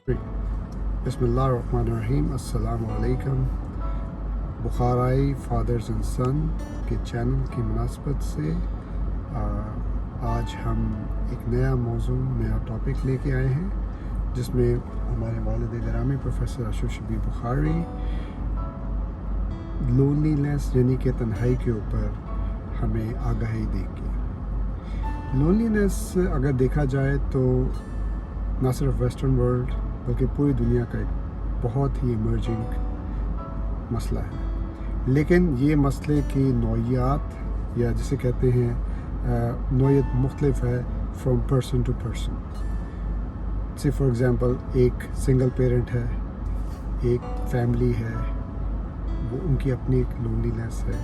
बिस्मिल्लाहिर्रहमानिर्रहीम। अस्सलामु अलैकुम। बुखाराई फादर्स एंड सन के चैनल की मुनासबत से आज हम एक नया मौजू नया टॉपिक लेके आए हैं, जिसमें हमारे वालिद गिरामी प्रोफेसर अशरफ शब्बीर बुखारी लोनलीनेस यानी कि तन्हाई के ऊपर हमें आगाही देंगे। लोनलीनेस अगर देखा जाए तो ना सिर्फ वेस्टर्न वर्ल्ड बल्कि पूरी दुनिया का एक बहुत ही इमर्जिंग मसला है, लेकिन ये मसले की नौइयात या जिसे कहते हैं नौइयत मुख्तलिफ है फ्रॉम पर्सन टू पर्सन। से फॉर एग्ज़ाम्पल एक सिंगल पेरेंट है, एक फैमिली है, वो उनकी अपनी एक लोनलीनेस है।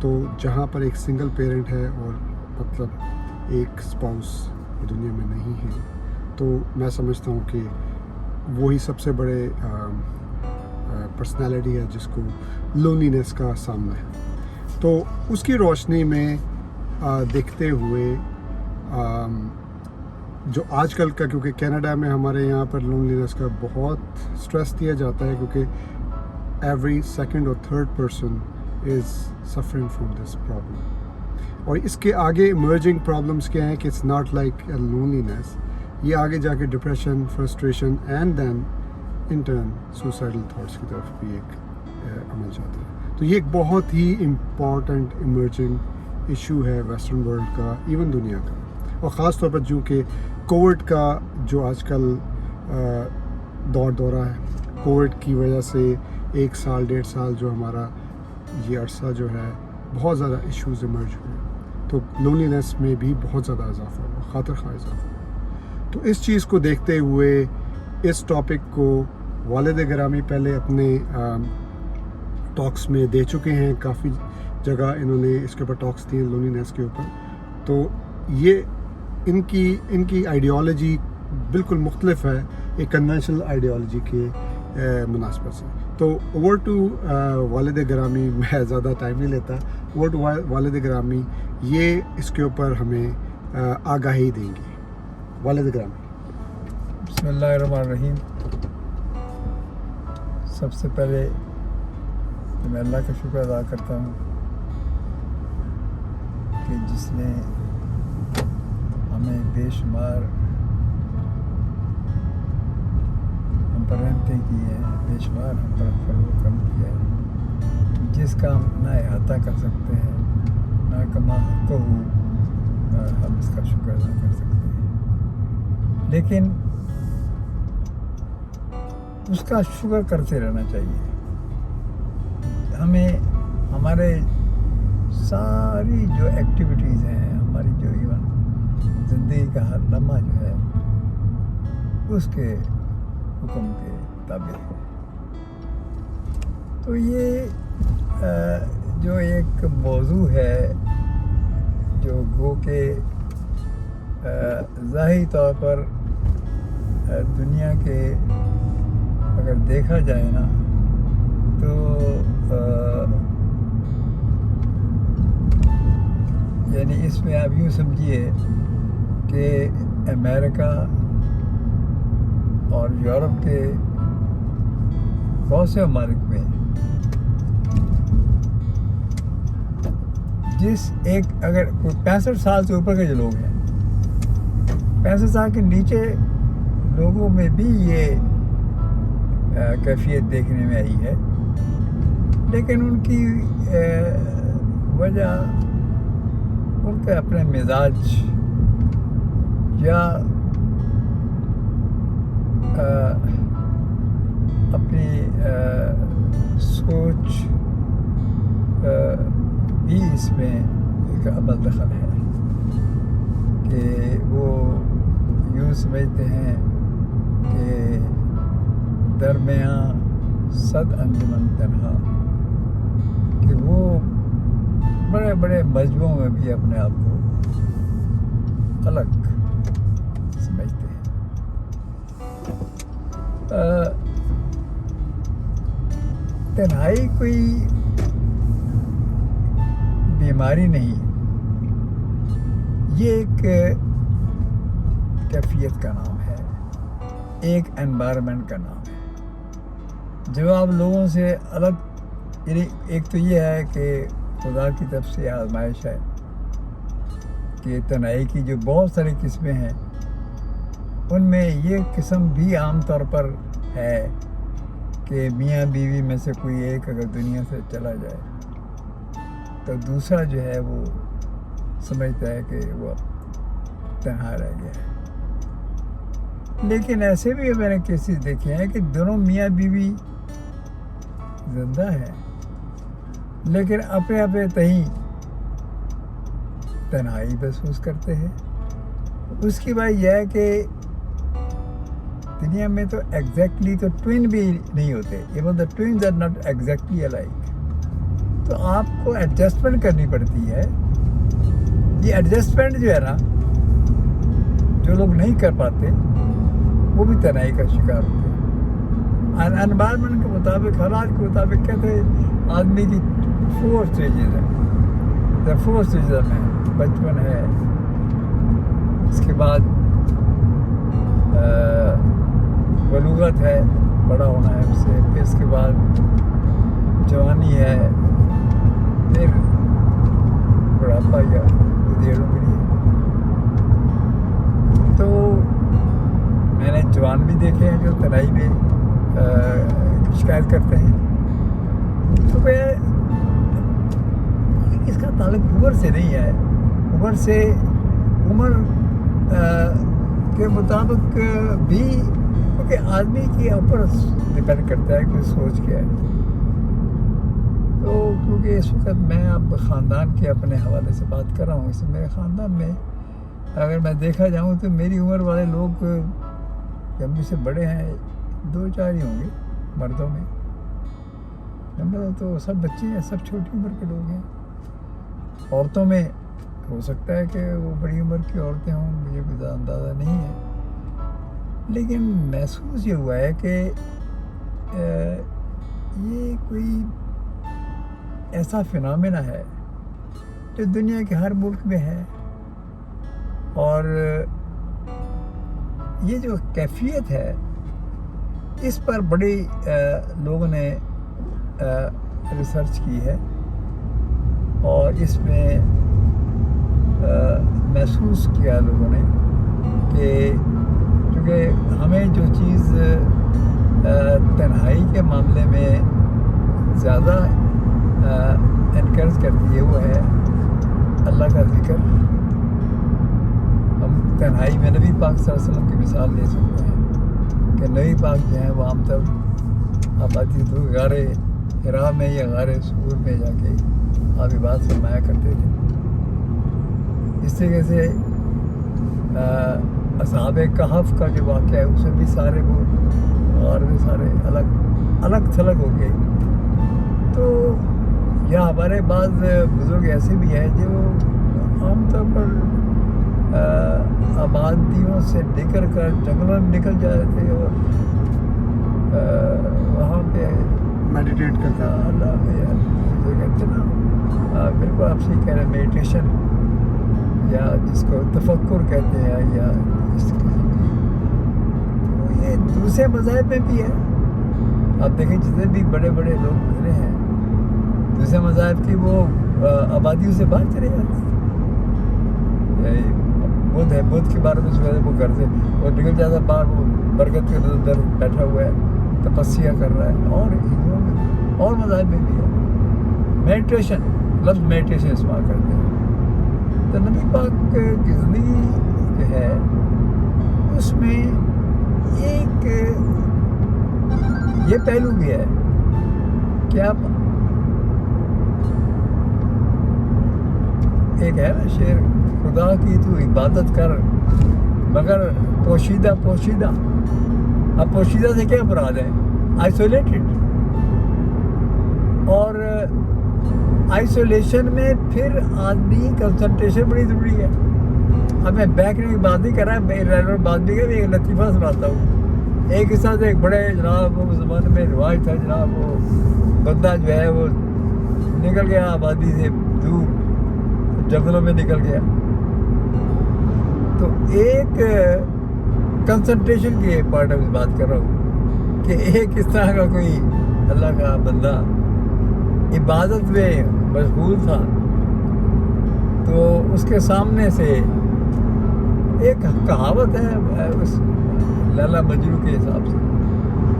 तो जहाँ पर एक सिंगल पेरेंट है और मतलब एक स्पाउस दुनिया में नहीं है, तो मैं समझता हूँ कि वही सबसे बड़े पर्सनालिटी है जिसको लोनलीनेस का सामना है। तो उसकी रोशनी में देखते हुए जो आजकल का, क्योंकि कनाडा में हमारे यहाँ पर लोनलीनेस का बहुत स्ट्रेस दिया जाता है, क्योंकि एवरी सेकंड और third person is suffering from this problem. और इसके आगे इमर्जिंग प्रॉब्लम्स क्या हैं कि it's not like a loneliness, ये आगे जाके depression, frustration and then in turn suicidal thoughts की तरफ भी एक अमल जाता है। तो ये एक बहुत ही इम्पॉर्टेंट इमर्जिंग इशू है वेस्टर्न वर्ल्ड का, इवन दुनिया का। और ख़ास तौर पर चूँकि कोविड का जो आजकल दौर दौरा है, कोविड की वजह से 1 साल 1.5 साल जो हमारा ये अरसा जो है बहुत ज़्यादा इश्यूज़ इमर्ज हुए, तो लोनलीनेस में भी बहुत ज़्यादा इजाफा हुआ, खातिर खा इजाफा हुआ। तो इस चीज़ को देखते हुए इस टॉपिक को वालिद गिरामी पहले अपने टॉक्स में दे चुके हैं, काफ़ी जगह इन्होंने इसके ऊपर टॉक्स दिए लोनलीनेस के ऊपर। तो ये इनकी आइडियोलॉजी बिल्कुल मुख्तलिफ है एक कन्वेंशनल आइडियोलॉजी के मुनासबत से। तो ओवर टू वालिद गिरामी, मैं ज़्यादा टाइम नहीं लेता, ओवर टू वालिद गिरामी, ये इसके ऊपर हमें आगाही देंगे। वालिद गिरामी। बिस्मिल्लाहिर्रहमानिर्रहीम। सबसे पहले तो मैं अल्लाह का शुक्र अदा करता हूँ कि जिसने हमें बेशुमार हम पर रहमतें की हैं, बेशुमार हम पर फज़ल करम किया है, जिसका हम ना अहाता कर सकते हैं ना कमा को हम इसका शुक्र अदा कर सकते हैं। लेकिन उसका शुक्र करते रहना चाहिए। हमें हमारे सारी जो एक्टिविटीज़ हैं, हमारी जो इवन ज़िंदगी का हर लम्हा जो है उसके हुक्म के ताबे है। तो ये जो एक मौजू है जो गो के ज़ाहिरी तौर पर दुनिया के अगर देखा जाए ना तो यानी इसमें आप यूँ समझिए कि अमेरिका और यूरोप के बहुत से ममालिक में जिस एक अगर कोई 65 साल से ऊपर के जो लोग हैं, 65 साल के नीचे लोगों में भी ये कैफियत देखने में आई है, लेकिन उनकी वजह उनके अपने मिजाज या अपनी सोच भी इसमें एक अमल दखल है कि वो यूँ समझते हैं कि दरमियाँ सद अंजुमन तन्हा, कि वो बड़े बड़े मजमुओं में भी अपने आप को अलग समझते हैं। तन्हाई कोई बीमारी नहीं, ये एक कैफियत का नाम है, एक एनवायरनमेंट का नाम है। जब आप लोगों से अलग, यानी एक तो ये है कि खुदा की तरफ से आजमाइश है कि तन्हाई की जो बहुत सारी किस्में हैं, उनमें ये किस्म भी आम तौर पर है कि मियाँ बीवी में से कोई एक अगर दुनिया से चला जाए तो दूसरा जो है वो समझता है कि वो तन्हा रह गया है। लेकिन ऐसे भी मैंने केसेस देखे हैं कि दोनों मियाँ बीवी जिंदा है लेकिन अपने अपने तहीं तन्हाई महसूस करते हैं। उसकी बात यह है कि दुनिया में तो एग्जैक्टली तो ट्विन भी नहीं होते, even the twins are not exactly alike. तो आपको एडजस्टमेंट करनी पड़ती है। ये एडजस्टमेंट जो है ना, जो लोग नहीं कर पाते वो भी तन्हाई का शिकार होते हैं। एनवायरनमेंट के मुताबिक, हालात के मुताबिक कहते हैं आदमी की 4 स्टेजेस हैं। 4 स्टेजेस में बचपन है, इसके बाद बलूगत है, बड़ा होना है उससे, फिर इसके बाद जवानी है, फिर बुढ़ापा या देर उम्री है। तो मैंने जवान भी देखे हैं जो तन्हाई में शिकायत करते हैं। तो क्या इसका ताल्लुक उम्र से नहीं है, उम्र से उम्र के मुताबिक भी, क्योंकि आदमी के ऊपर डिपेंड करता है कि सोच क्या है। तो क्योंकि इस वक्त मैं अब ख़ानदान के अपने हवाले से बात कर रहा हूँ, इसमें मेरे ख़ानदान में अगर मैं देखा जाऊँ तो मेरी उम्र वाले लोग जब मुझसे बड़े हैं 2-4 ही होंगे मर्दों में, तो सब बच्चे हैं, सब छोटी उम्र के लोग हैं। औरतों में हो सकता है कि वो बड़ी उम्र की औरतें हों, मुझे कोई अंदाज़ा नहीं है, लेकिन महसूस ये हुआ है कि ये कोई ऐसा फिनोमेना है जो दुनिया के हर मुल्क में है। और ये जो कैफियत है, इस पर बड़ी लोगों ने रिसर्च की है और इसमें महसूस किया लोगों ने कि क्योंकि हमें जो चीज़ तन्हाई के मामले में ज़्यादा एनकरेज करती है वो है अल्लाह का ज़िक्र। हम तन्हाई में नबी पाक सल्लल्लाहु अलैहि वसल्लम की मिसाल ले सकते हैं कि नबी पाक जो हैं वो आमतौर आबादी दूर गारे हिरा में या गारे सूर में जाके आप इबादत फरमाया करते थे। इस तरीके से असहाब कहफ का जो वाक़या है उसमें भी सारे वो गार में सारे अलग थलग हो गए। तो या हमारे बाद बुज़ुर्ग ऐसे भी हैं जो आमतौर पर आबादियों से निकल कर जंगलों में निकल जा रहे थे और वहाँ पे मेडिटेट करते हैं। अल्लाह जो कहते ना, बिल्कुल आप सही कह रहे हैं, मेडिटेशन या जिसको तफक्कुर कहते हैं या इस किस्म की, तो ये दूसरे मज़ाहिब में भी है। आप देखें जितने भी बड़े बड़े लोग गुजरे हैं दूसरे मज़ाहिब की, वो आबादियों से बाहर चले जाते हैं। बुद्ध है, बुद्ध के बारे में सुना वो घर से वो निकल जाता बाहर, वो बरगद के अंदर बैठा हुआ है, तपस्या कर रहा है। और हिंदुओं में और मज़ाहिब में भी है मेडिटेशन, लफ्ज़ मेडिटेशन इस्तेमाल करते हैं। तो नबी पाक की ज़िंदगी जो है उसमें एक ये पहलू भी है कि आप एक है ना शेर, खुदा की तू इबादत कर मगर पोशीदा। अब पोशीदा से क्या मुराद है? आइसोलेटेड। और आइसोलेशन में फिर आदमी कंसंट्रेशन बड़ी ज़रूरी है। अब मैं बैक की बात नहीं कर रहा, बात भी कर, एक लतीफ़ा सुनाता हूँ। एक के साथ एक बड़े जनाब वो ज़माने में रिवाज था, जनाब वो बंदा जो है वो निकल गया आबादी से दूर, जंगलों में निकल गया। तो एक कंसंट्रेशन की पार्ट ऑफ बात कर रहा हूँ कि एक इस तरह का कोई अल्लाह का बंदा इबादत में मशगूल था, तो उसके सामने से एक कहावत है उस लैला मजनू के हिसाब से,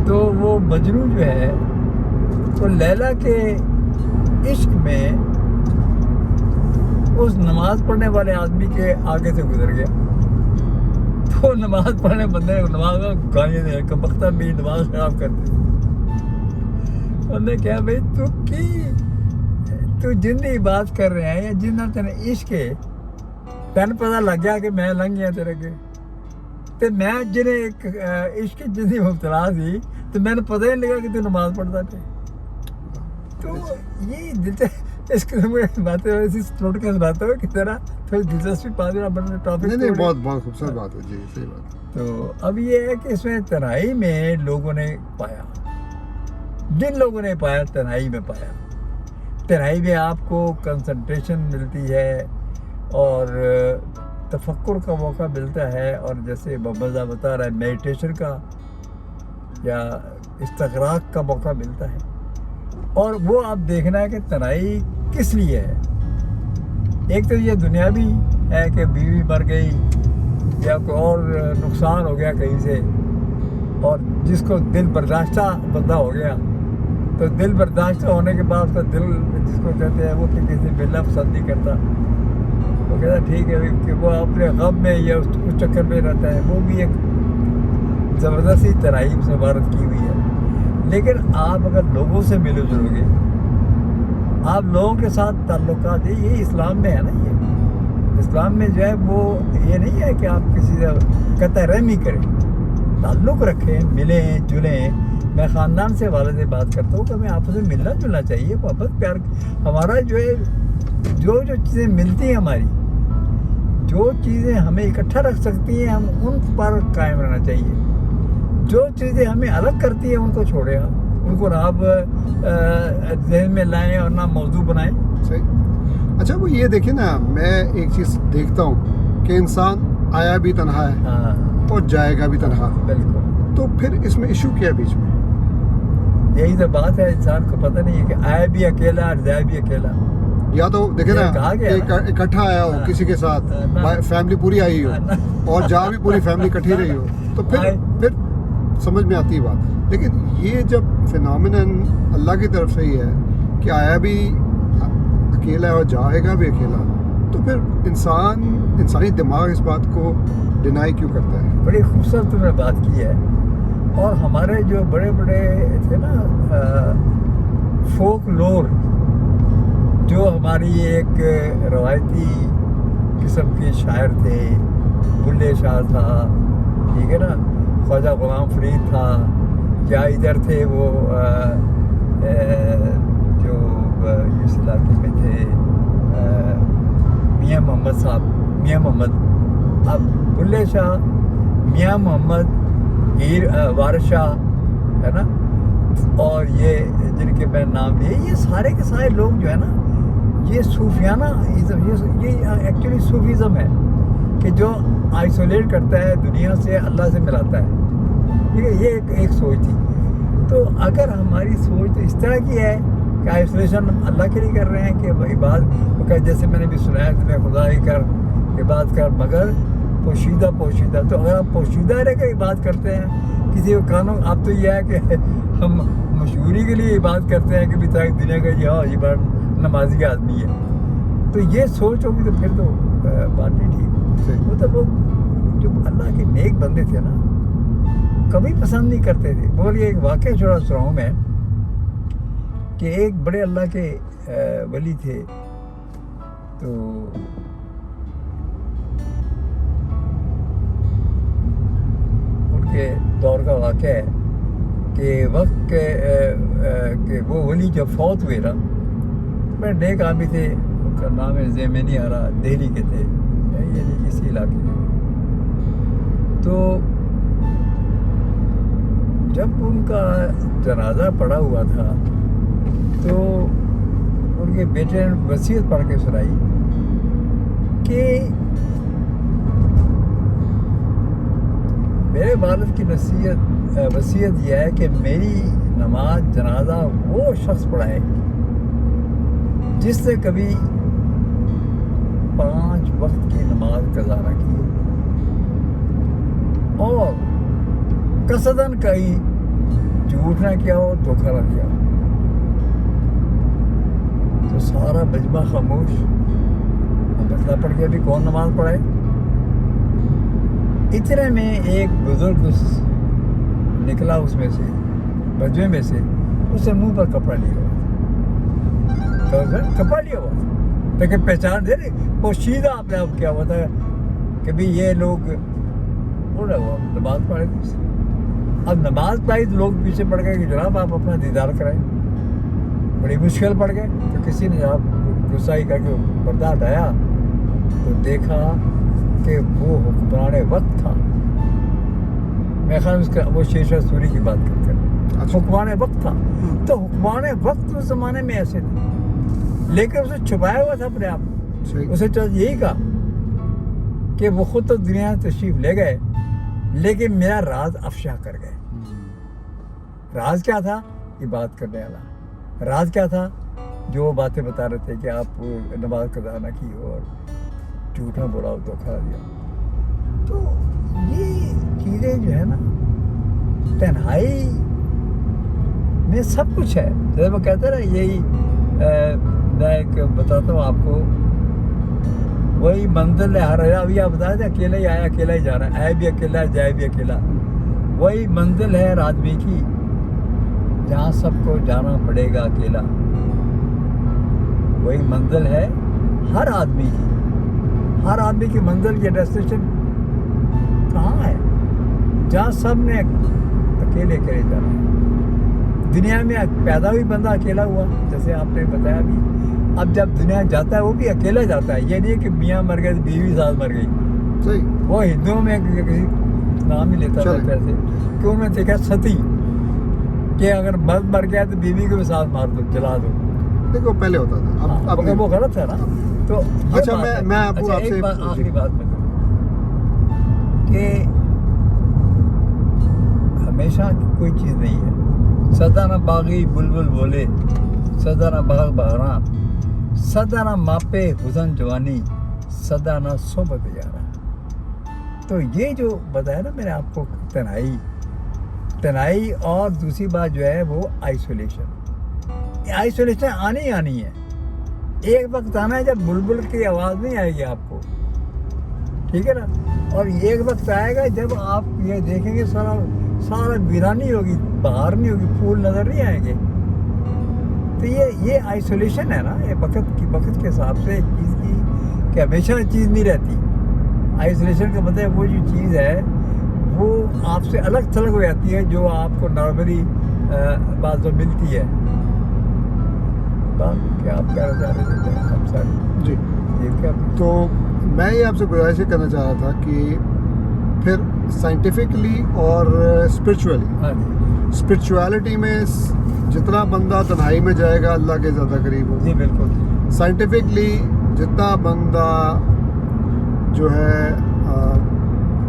तो वो मजनू जो है तो लैला के इश्क में उस नमाज पढ़ने वाले आदमी के आगे से गुजर गया। तो नमाज पढ़ने बंदे नमाज में गालियाँ दे, कबख्ता मेरी नमाज खराब कर दी। उन्होंने कहा भाई तू जिंदी बात कर रहे हैं या जिन्ना तेने इश्क है, तैन पता लग गया कि मैं लंघ गया तेरे के, ते मैं जिन्हें एक इश्क जिंदी मुबतला थी, तो मैंने पता ही नहीं लगा कि तू नमाज पढ़ता थे। तो ये दिलचस्प इस किस्म की बातें वैसे नोट कर सुनाता हूँ कि तेरा थोड़ी दिलचस्पी पा देना अपने टॉपिक। नहीं बहुत बहुत खूबसूरत बात है जी, सही बात। तो अब ये है कि इसमें तन्हाई में लोगों ने पाया, जिन लोगों ने पाया तन्हाई में पाया, तन्हाई में आपको कंसंट्रेशन मिलती है और तफक्कुर का मौका मिलता है, और जैसे मज़ा बता रहा है मेडिटेशन का या इस्तग़राक़ का मौका मिलता है। और वो आप देखना है कि तन्हाई किस लिए है। एक तो ये दुनियावी है कि बीवी मर गई या कोई और नुकसान हो गया कहीं से, और जिसको दिल बर्दाश्ता बंदा हो गया, तो दिल बर्दाश्ता होने के बाद उसका दिल जिसको कहते हैं वो किसी से मिलना पसंद नहीं करता, वो कहता ठीक है कि वो अपने गम में या उस चक्कर में रहता है। वो भी एक ज़बरदस्ती तन्हाई से इबारत की हुई है। लेकिन आप अगर लोगों से मिलो जुलोगे, आप लोगों के साथ ताल्लुकात, ये इस्लाम में है ना, ये इस्लाम में जो है वो ये नहीं है कि आप किसी से कतई रहमी करें, ताल्लुक़ रखें, मिलें जुलें। मैं ख़ानदान से वाले से बात करता हूँ कि हमें आपस में मिलना जुलना चाहिए, मोहब्बत प्यार। हमारा जो है जो चीज़ें मिलती हैं हमारी, जो चीज़ें हमें इकट्ठा रख सकती हैं, हम उन पर कायम रहना चाहिए। जो चीज़ें हमें अलग करती है उनको छोड़े, उनको ना आप जहन में लाएं और ना मौजू बनाएं। सही। अच्छा वो ये देखिए ना, मैं एक चीज़ देखता हूँ कि इंसान आया भी तन्हा है, हाँ, और जाएगा भी तन्हा। बिल्कुल। तो फिर इसमें इशू क्या है बीच में? यही तो बात है, इंसान को पता नहीं है कि आया भी अकेला और जाए भी अकेला। या तो देखे ना इकट्ठा आया हो किसी के साथ, फैमिली पूरी आई हो, और जा भी पूरी फैमिली इकट्ठी रही हो, तो फिर समझ में आती है बात। लेकिन ये जब फिनोमिनन अल्लाह की तरफ से ही है कि आया भी अकेला है और जाएगा भी अकेला, तो फिर इंसानी दिमाग इस बात को डिनाई क्यों करता है? बड़ी खूबसूरत तुमने बात की है। और हमारे जो बड़े बड़े थे ना फोक लोर, जो हमारी एक रवायती किस्म के शायर थे, बुल्ले शाह था, ठीक है ना, ख्वाजा गुलाम फरीद था, या इधर थे वो जो इस इलाके में थे मियाँ मोहम्मद साहब, मियाँ मोहम्मद, अब बुल्ले शाह, मियाँ मोहम्मद, हीर वारिस शाह, है ना, और ये जिनके मैं नाम लिए, ये सारे के सारे लोग जो है ना, ये सूफियाना इज़म, ये एक्चुअली सूफीज़म है कि जो आइसोलेट करता है दुनिया से, अल्लाह से मिलाता है। ठीक है, ये एक सोच थी। तो अगर हमारी सोच तो इस तरह की है कि आइसोलेशन अल्लाह के लिए कर रहे हैं कि भाई बात, जैसे मैंने भी सुनाया तुम्हें खुदा ही कर, इबादत कर, मगर पोशीदा। तो अगर आप पोशीदा रह कर इबादत करते हैं किसी को कानून, अब तो यह है कि हम मशहूरी के लिए इबादत करते हैं कि भी ताकि दुनिया का ये बड़ा नमाजी आदमी है, तो ये सोच होगी तो फिर तो बात नहीं ठीक। वो तो लोग जो अल्लाह के नेक बंदे थे ना, कभी पसंद नहीं करते थे। बोलिए एक वाक़या छोड़ा सुनाऊँ मैं कि एक बड़े अल्लाह के वली थे, तो उनके दौर का वाक़या है कि वक्त के वो वली जब फौत हुए ना, बड़े नेक आदमी थे, उनका नाम है ज़ेहन में नहीं आ रहा, दिल्ली के थे, ये इसी इलाके में। तो जब उनका जनाजा पड़ा हुआ था, तो उनके बेटे ने वसीयत पढ़ के सुनाई कि میرے والد کی وصیت یہ ہے کہ میری نماز جنازہ وہ شخص پڑھائے جس نے کبھی 5 وقت کی نماز قضا نہ کی اور قصداً کہیں جھوٹ نہ کیا ہو، دھوکہ نہ دیا ہو۔ تو سارا مجمع خاموش، مسئلہ پڑ گیا بھی کون نماز پڑھائے۔ اتنے میں ایک بزرگ نکلا اس میں سے، مجمع میں سے، اس نے منہ پر کپڑا لیا ہوا تھا، کپڑا لیا ہوا تھا لیکن پہچان دے رہے پوشیدہ اپنے آپ کیا ہوا تھا کہ بھی یہ لوگ اڑا ہوا نماز پڑھے تھے۔ اب نماز پڑھی تو لوگ پیچھے پڑ گئے کہ جناب آپ اپنا دیدار کرائیں، بڑی مشکل پڑ گئے۔ تو کسی نے جناب غصہ ہی کر کے پردہ ہٹایا تو دیکھا کہ وہ حکمران وقت تھا۔ میں خیال اس کا وہ شیرشاہ سوری کی بات کرتے ہیں، حکمران وقت تھا۔ تو حکمران وقت اس زمانے میں ایسے تھے، لیکن اسے چھپایا ہوا تھا اپنے آپ۔ اسے یہی کہا کہ وہ خود تو دنیا سے تشریف لے گئے لیکن میرا راز افشا کر گئے۔ راز کیا تھا؟ عبادت کرنے والا۔ راز کیا تھا؟ جو وہ باتیں بتا رہے تھے کہ آپ نماز قضا نہ کی اور جھوٹ نہ بولا، دھوکہ دیا۔ تو یہ چیزیں جو ہے نا، تنہائی میں سب کچھ ہے۔ جیسے وہ کہتے ہیں نا، یہی میں ایک بتاتا ہوں آپ کو، وہی منزل ہے ہر ابھی آپ بتا دیں، اکیلا ہی آیا اکیلا ہی جا رہا ہے، آئے بھی اکیلا جائے بھی اکیلا۔ وہی منزل ہے ہر آدمی کی جہاں سب کو جانا پڑے گا اکیلا۔ وہی منزل ہے ہر آدمی کی، ہر آدمی کی منزل کی ڈیسٹینیشن کہاں ہے؟ جہاں سب نے اکیلے جانا ہے۔ دنیا میں پیدا ہوئی بندہ اکیلا ہوا، جیسے آپ نے بتایا بھی۔ اب جب دنیا جاتا ہے وہ بھی اکیلا جاتا ہے، یہ نہیں ہے کہ میاں مر گئے تو بیوی ساتھ مر گئی۔ صحیح۔ وہ ہندوؤں میں کسی نام ہی لیتا تھا ایسے کہ انہوں نے دیکھا ستی، کہ اگر مرد مر گیا تو بیوی کو بھی ساتھ مار دو، جلا دو۔ دیکھو پہلے ہوتا تھا، اب وہ غلط ہے نا۔ تو اچھا میں آپ سے آخری بات میں کہ ہمیشہ کوئی چیز نہیں ہے۔ سدا نہ باغی بلبل بولے، سدا نہ باغ بہاراں، سدا نہ ماپے حسن جوانی، سدا نہ صحبت یارا۔ تو یہ جو بتایا نا میں نے آپ کو، تنہائی اور دوسری بات جو ہے وہ آئسولیشن آنی ہے۔ ایک وقت آنا ہے جب بلبل کی آواز نہیں آئے گی آپ کو، ٹھیک ہے نا؟ اور ایک وقت آئے گا جب آپ یہ دیکھیں گے سارا ویرانی ہوگی، بہار نہیں ہوگی، پھول نظر نہیں آئیں گے۔ تو یہ آئسولیشن ہے نا، یہ وقت کے حساب سے ایک چیز کی کہ ہمیشہ چیز نہیں رہتی۔ آئسولیشن کا مطلب وہ جو چیز ہے وہ آپ سے الگ تھلگ ہو جاتی ہے جو آپ کو نارملی بعض ملتی ہے۔ کیا آپ کہنا چاہ رہے تھے ہم سارے؟ جی یہ کیا؟ تو میں یہ آپ سے گزارش کرنا چاہ رہا تھا کہ پھر سائنٹیفکلی اور اسپرچویلٹی میں جتنا بندہ تنہائی میں جائے گا اللہ کے زیادہ قریب ہوگا۔ جی بالکل۔ سائنٹیفکلی جتنا بندہ جو ہے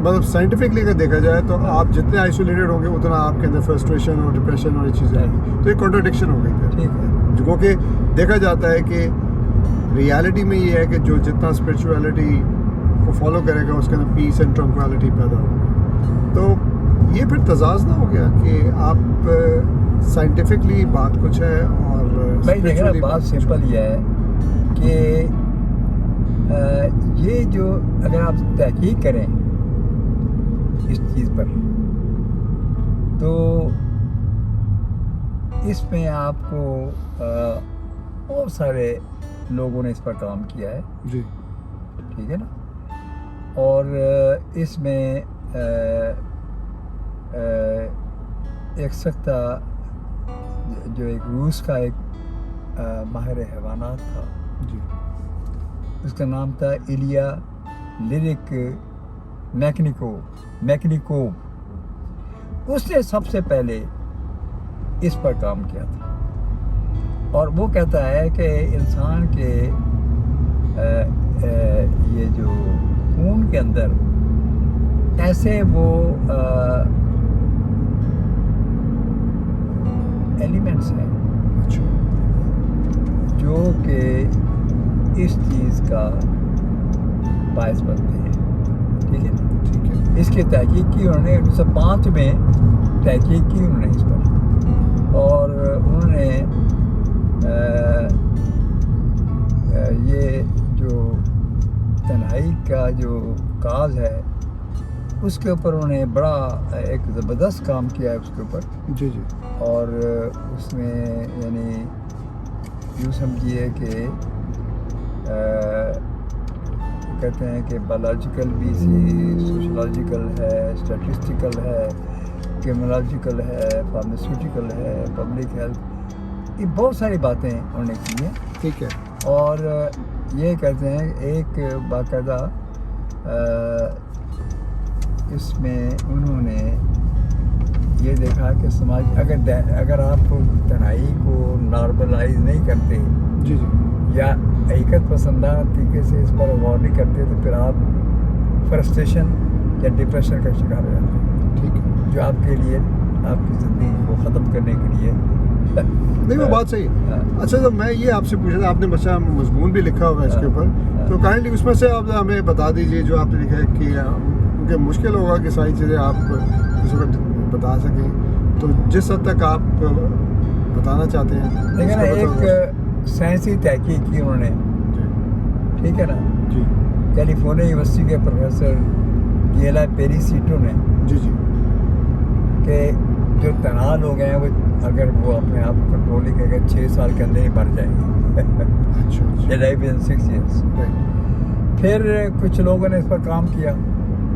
مطلب سائنٹیفکلی اگر دیکھا جائے تو آپ جتنے آئسولیٹڈ ہوں گے اتنا آپ کے اندر فرسٹریشن اور ڈپریشن اور یہ چیزیں آئیں گی۔ تو یہ کنٹراڈکشن ہو گئی پھر، ٹھیک ہے۔ کیونکہ دیکھا جاتا ہے کہ ریالٹی میں یہ ہے کہ جو جتنا اسپرچویلٹی کو فالو کرے گا اس کے اندر پیس اینڈ ٹرانکویلٹی پیدا ہوگی۔ تو یہ پھر تضاد نہ ہو گیا کہ آپ سائنٹیفکلی بات کچھ ہے اور بھائی دیکھنا بات سمپل یہ ہے کہ یہ جو اگر آپ تحقیق کریں اس چیز پر تو اس میں آپ کو بہت سارے لوگوں نے اس پر کام کیا ہے، جی ٹھیک ہے نا؟ اور اس میں ایک سختہ جو ایک روس کا ایک ماہر حیوانات تھا، جی اس کا نام تھا ایلیا لیرک میکنیکوو۔ اس نے سب سے پہلے اس پر کام کیا تھا، اور وہ کہتا ہے کہ انسان کے یہ جو خون کے اندر ایسے وہ ایلیمنٹس ہیں اچھا جو کہ اس چیز کا باعث بنتے ہیں. ٹھیک ہے نا. ٹھیک ہے. اس کی تحقیق کی انہوں نے 1905 میں تحقیق کی انہوں نے اس پر, اور انہوں نے یہ جو تنہائی کا جو کاز ہے اس کے اوپر انہوں نے بڑا ایک زبردست کام کیا ہے اس کے اوپر. جی جی. اور اس میں یعنی یوں سمجھیے کہ کہتے ہیں کہ بایولوجیکل بھی سوشولوجیکل ہے, اسٹیٹسٹیکل ہے, کرمنالوجیکل ہے, فارماسیوٹیکل ہے, پبلک ہیلتھ, یہ بہت ساری باتیں انہوں نے کی ہیں. ٹھیک ہے. اور یہ کہتے ہیں ایک باقاعدہ اس میں انہوں نے یہ دیکھا کہ سماج اگر آپ تنہائی کو نارملائز نہیں کرتے جی جی. یا حقیقت پسندانہ طریقے سے اس پر غور نہیں کرتے تو پھر آپ فرسٹریشن یا ڈپریشن کا شکار ہو جاتے ہیں. ٹھیک ہے. جو آپ کے لیے آپ کی زندگی کو ختم کرنے کے لیے نہیں, وہ بات صحیح ہے. اچھا تو میں یہ آپ سے پوچھ رہا تھا, آپ نے بچہ مضمون بھی لکھا ہوا ہے اس کے اوپر, تو کائنڈلی اس میں سے آپ ہمیں بتا دیجیے جو آپ نے لکھا ہے, کہ کیونکہ مشکل ہوگا کہ ساری چیزیں آپ اس وقت بتا سکیں, تو جس حد تک آپ بتانا چاہتے ہیں. لیکن ایک سائنسی تحقیق کی انہوں نے, ٹھیک ہے نا, جی کیلیفورنیا یونیورسٹی کے پروفیسر گیلا پیریسیٹو نے, جی جی, کہ جو تنہا لوگ ہیں وہ اگر وہ اپنے آپ کو کنٹرول نہیں کریں گے 6 سال کے اندر ہی مر جائیں گے. اچھا. لائف ان 6 years. پھر کچھ لوگوں نے اس پر کام کیا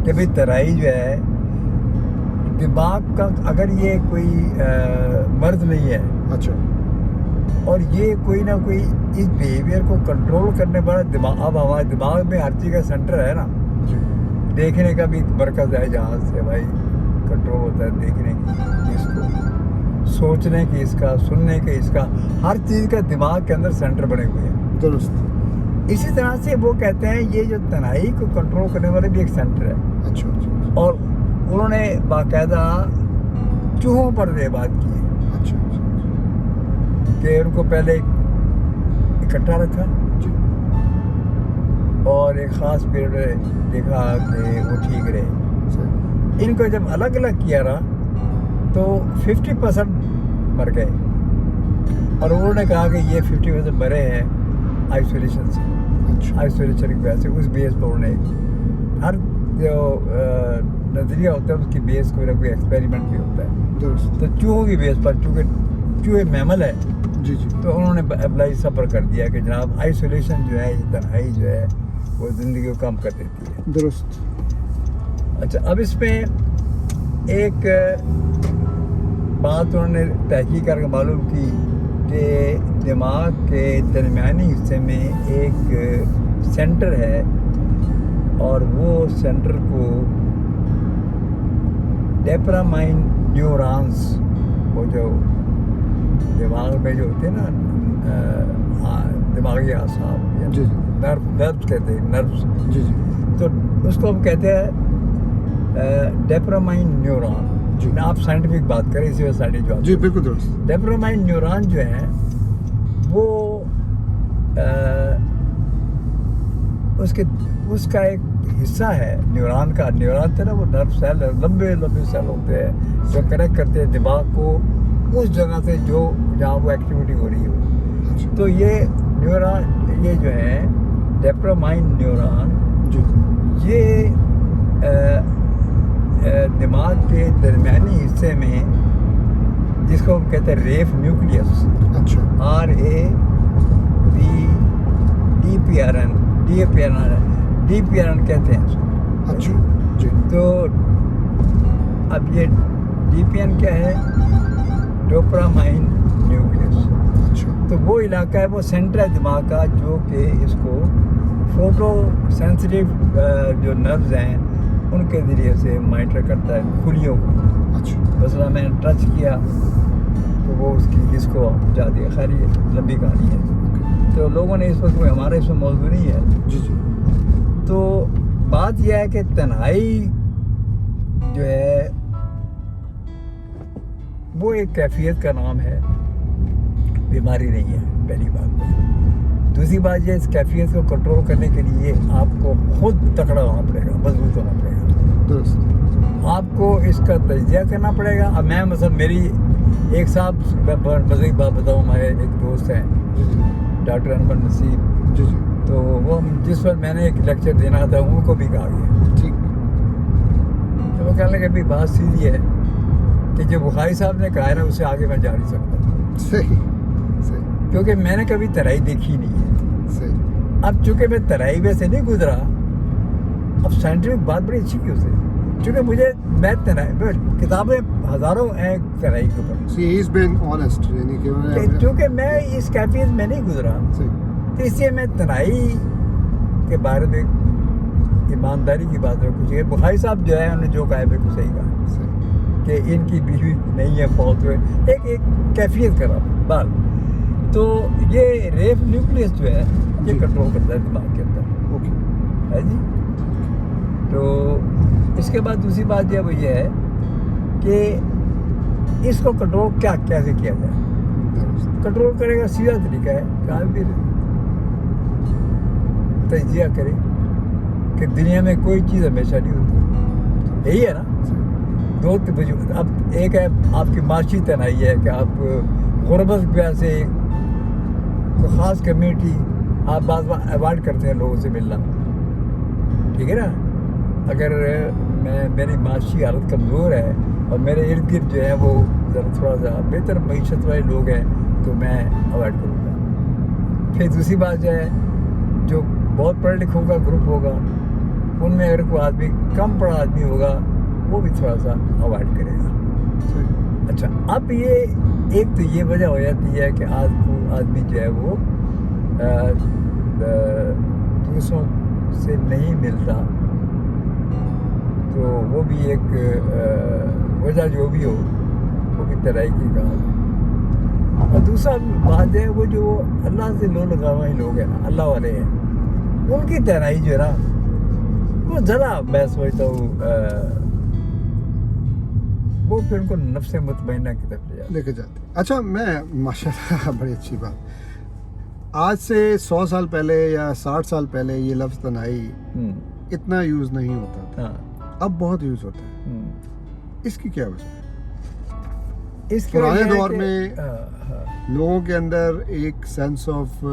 کہ بھئی تنہائی جو ہے دماغ کا, اگر یہ کوئی مرض نہیں ہے, اچھا, اور یہ کوئی نہ کوئی اس بیہیویئر کو کنٹرول کرنے والا دماغ, اب ہمارے دماغ میں ہر چیز کا سینٹر ہے نا, دیکھنے کا بھی ایک مرکز ہے جہاں سے بھائی کنٹرول ہوتا ہے, دیکھنے کی اس کو, سوچنے کی اس کا, سننے کے اس کا, ہر چیز کا دماغ کے اندر سینٹر بنے ہوئے ہیں. درست. اسی طرح سے وہ کہتے ہیں یہ جو تنہائی کو کنٹرول کرنے والے بھی ایک سینٹر ہے. اچھا اچھا. اور انہوں نے باقاعدہ چوہوں پر یہ بات کی ہے. اچھا اچھا. کہ ان کو پہلے اکٹھا رکھا جی. اور ایک خاص پیریڈ میں دیکھا کہ وہ ٹھیک رہے. ان کو جب الگ الگ کیا رہا تو 50% مر گئے, اور انہوں نے کہا کہ یہ 50% مرے ہیں آئسولیشن سے. آئسولیشن کی وجہ سے اس بیس پر انہوں نے, ہر جو نظریہ ہوتا ہے اس کی بیس کوئی نہ کوئی ایکسپیریمنٹ بھی ہوتا ہے. درست. تو چوہوں کی بیس پر, چونکہ چوہے میمل ہے, جی جی, تو انہوں نے اپلائی سفر کر دیا کہ جناب آئسولیشن جو ہے, یہ تنہائی جو ہے وہ زندگی کو کم کر دیتی ہے. درست. اچھا, اب اس میں ایک بات انہوں نے تحقیق کر کے معلوم کی کہ دماغ کے درمیانی حصے میں ایک سینٹر ہے, اور وہ سینٹر کو ڈوپامائن نیورونز, وہ جو دماغ میں جو ہوتے ہیں نا دماغی اعصاب, جی جی, نروس کہتے ہیں, نروس. جی جی, تو اس کو ہم کہتے ہیں ڈوپامائن نیورون. جی. آپ سائنٹیفک بات کریں اسی وجہ سے جو جی بالکل درست. ڈوپامائن نیورون جو ہیں وہ اس کا ایک حصہ ہے نیورون کا. نیورون تھے نا وہ نرو سیل, لمبے لمبے سیل ہوتے ہیں جو کنیکٹ کرتے ہیں دماغ کو اس جگہ سے جہاں وہ ایکٹیویٹی ہو رہی ہو. تو یہ نیورون, یہ جو ہے ڈوپامائن نیورون, جی, یہ دماغ کے درمیانی حصے میں, جس کو ہم کہتے ہیں ریف نیوکلیس, اچھا, DPRN کہتے ہیں اس کو. اچھا, جی, تو اب یہ DPN کیا ہے, ڈوپامائن نیوکلیس. اچھا, تو وہ علاقہ ہے, وہ سینٹر ہے دماغ کا جو کہ اس کو فوٹو سینسٹیو جو نروز ہیں ان کے ذریعے سے مانیٹر کرتا ہے کھلیوں کو. اچھا, مثلا میں نے ٹچ کیا تو وہ اس کو جا دیا. خیر یہ لمبی کہانی ہے, تو لوگوں نے اس وقت کوئی ہمارا اس میں موضوع نہیں ہے. جی جی, تو بات یہ ہے کہ تنہائی وہ ایک کیفیت کا نام ہے، بیماری نہیں ہے پہلی بات تو۔ دوسری بات یہ، اس کیفیت کو کنٹرول کرنے کے لیے آپ کو خود تکڑا ہونا پڑے گا، مضبوط ہونا پڑے گا، درست، آپ کو اس کا تجزیہ کرنا پڑے گا۔ اب میں مثلا میری ایک صاحب، مزے کی بات بتاؤں، ہمارے ایک دوست ہیں جی جی ڈاکٹر انور نصیب، جی جی تو وہ جس وقت میں نے ایک لیکچر دینا تھا ان کو بھی کہا گیا، ٹھیک، تو وہ کہنے لگے ابھی بات سیدھی ہے کہ جو بخاری صاحب نے کہا ہے نا اسے آگے میں جا نہیں سکتا، صحیح صحیح کیونکہ میں نے کبھی ترائی دیکھی نہیں ہے۔ صحیح، اب چونکہ میں ترائی میں سے نہیں گزرا، اب سائنٹیفک بات بڑی اچھی کی اسے، چونکہ میں ترائی کتابیں ہزاروں ہیں ترائی کے اوپر، See, he's been honest, یعنی کہ چونکہ میں اس کیفیت میں نہیں گزرا، صحیح، تو اس لیے میں تنہائی کے بارے میں ایمانداری کی بات ہے کچھ ہے۔ بخاری صاحب جو ہے انہوں نے جو کہا ہے بالکل صحیح کہا صحیح، کہ ان کی بیوی نہیں ہے، فوت ہوئے، ایک کیفیت کا بال، تو یہ ریف نیوکلیس جو ہے یہ جی۔ کنٹرول کرتا ہے دماغ کے اندر، اوکے، ہے جی۔ تو اس کے بعد دوسری بات جو وہ یہ ہے کہ اس کو کنٹرول کیسے کیا جائے۔ درست، کنٹرول کرے گا سیدھا طریقہ ہے کہ آدمی تجزیہ کرے کہ دنیا میں کوئی چیز ہمیشہ نہیں ہوتی، یہی ہے نا۔ دو وجود، اب ایک ہے آپ کی معاشی تنہائی ہے کہ آپ غربت کی وجہ سے کوئی خاص کمیونٹی آپ بعض بار اوائڈ کرتے ہیں لوگوں سے ملنا، ٹھیک ہے نا۔ اگر میری معاشی حالت کمزور ہے اور میرے ارد گرد جو ہے وہ ذرا تھوڑا سا بہتر معیشت والے لوگ ہیں تو میں اوائڈ کروں گا۔ پھر دوسری بات جو ہے، جو بہت پڑھے لکھوں کا گروپ ہوگا ان میں اگر کوئی آدمی کم پڑھا آدمی ہوگا وہ بھی تھوڑا سا اوائڈ کرے گا۔ صحیح، اچھا، اب یہ ایک تو یہ وجہ ہو جاتی ہے کہ آدمی جو ہے وہ دوسروں سے نہیں ملتا، تو وہ بھی ایک وجہ جو بھی ہو وہ بھی ترائی کی کہا۔ اور دوسرا بات ہے وہ جو اللہ سے لو لگاوا ہی لوگ ہیں نا، اللہ والے ہیں، ان کی ترائی جو ہے نا وہ ذرا میں سمجھتا ہوں وہ پھر ان کو نفس مطمئنہ کی طرف لے کے جاتے۔ اچھا، میں ماشاء اللہ بڑی اچھی بات، آج سے 100 سال پہلے یا 60 سال پہلے یہ لفظ تنہائی اتنا یوز نہیں ہوتا تھا، ہاں، اب بہت یوز ہوتا ہے، اس کی کیا وجہ ہے؟ اس کے پرانے وجہ ہے دور کہ میں لوگوں کے اندر ایک سینس آف